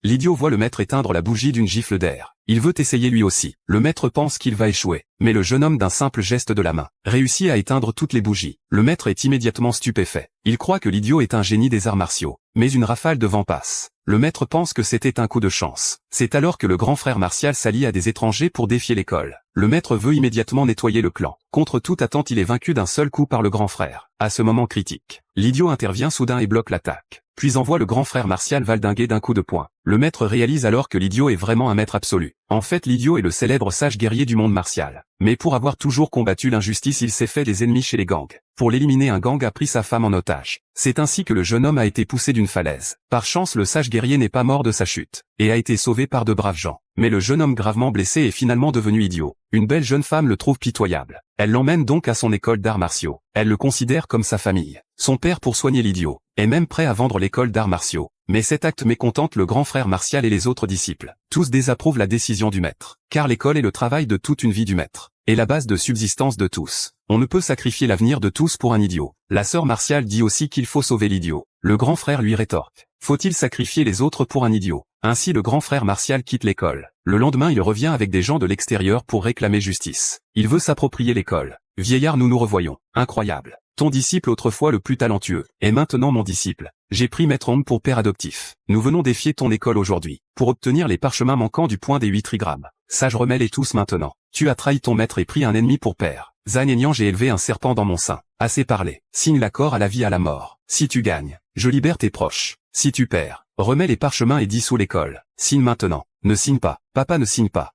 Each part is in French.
L'idiot voit le maître éteindre la bougie d'une gifle d'air. Il veut essayer lui aussi. Le maître pense qu'il va échouer. Mais le jeune homme d'un simple geste de la main réussit à éteindre toutes les bougies. Le maître est immédiatement stupéfait. Il croit que l'idiot est un génie des arts martiaux. Mais une rafale de vent passe. Le maître pense que c'était un coup de chance. C'est alors que le grand frère Martial s'allie à des étrangers pour défier l'école. Le maître veut immédiatement nettoyer le clan. Contre toute attente, il est vaincu d'un seul coup par le grand frère. À ce moment critique, l'idiot intervient soudain et bloque l'attaque. Puis envoie le grand frère Martial valdinguer d'un coup de poing. Le maître réalise alors que l'idiot est vraiment un maître absolu. En fait, l'idiot est le célèbre sage guerrier du monde martial. Mais pour avoir toujours combattu l'injustice, il s'est fait des ennemis chez les gangs. Pour l'éliminer, un gang a pris sa femme en otage. C'est ainsi que le jeune homme a été poussé d'une falaise. Par chance, le sage guerrier n'est pas mort de sa chute, et a été sauvé par de braves gens. Mais le jeune homme gravement blessé est finalement devenu idiot. Une belle jeune femme le trouve pitoyable. Elle l'emmène donc à son école d'arts martiaux. Elle le considère comme sa famille. Son père, pour soigner l'idiot, est même prêt à vendre l'école d'arts martiaux. Mais cet acte mécontente le grand frère Martial et les autres disciples. Tous désapprouvent la décision du maître, car l'école est le travail de toute une vie du maître, et la base de subsistance de tous. On ne peut sacrifier l'avenir de tous pour un idiot. La sœur Martial dit aussi qu'il faut sauver l'idiot. Le grand frère lui rétorque: faut-il sacrifier les autres pour un idiot? Ainsi le grand frère Martial quitte l'école. Le lendemain, il revient avec des gens de l'extérieur pour réclamer justice. Il veut s'approprier l'école. Vieillard, nous nous revoyons. Incroyable. Ton disciple, autrefois le plus talentueux, est maintenant mon disciple. J'ai pris Maître Hong pour père adoptif. Nous venons défier ton école aujourd'hui, pour obtenir les parchemins manquants du point des 8 trigrammes. Sage, remets-les tous maintenant. Tu as trahi ton maître et pris un ennemi pour père. Zhang Nian, j'ai élevé un serpent dans mon sein. Assez parlé. Signe l'accord à la vie, à la mort. Si tu gagnes, je libère tes proches. Si tu perds, remets les parchemins et dissous l'école. Signe maintenant. Ne signe pas. Papa ne signe pas.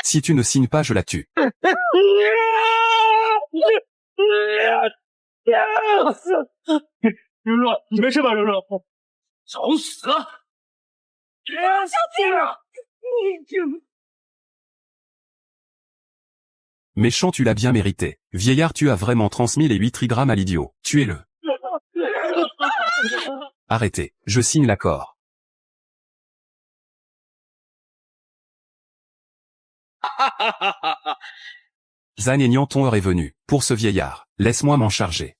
Si tu ne signes pas, je la tue. Méchant, tu l'as bien mérité. Vieillard, tu as vraiment transmis les 8 trigrammes à l'idiot. Tuez-le. Arrêtez. Je signe l'accord. Zhang Nian, ton heure est venue. Pour ce vieillard, laisse-moi m'en charger.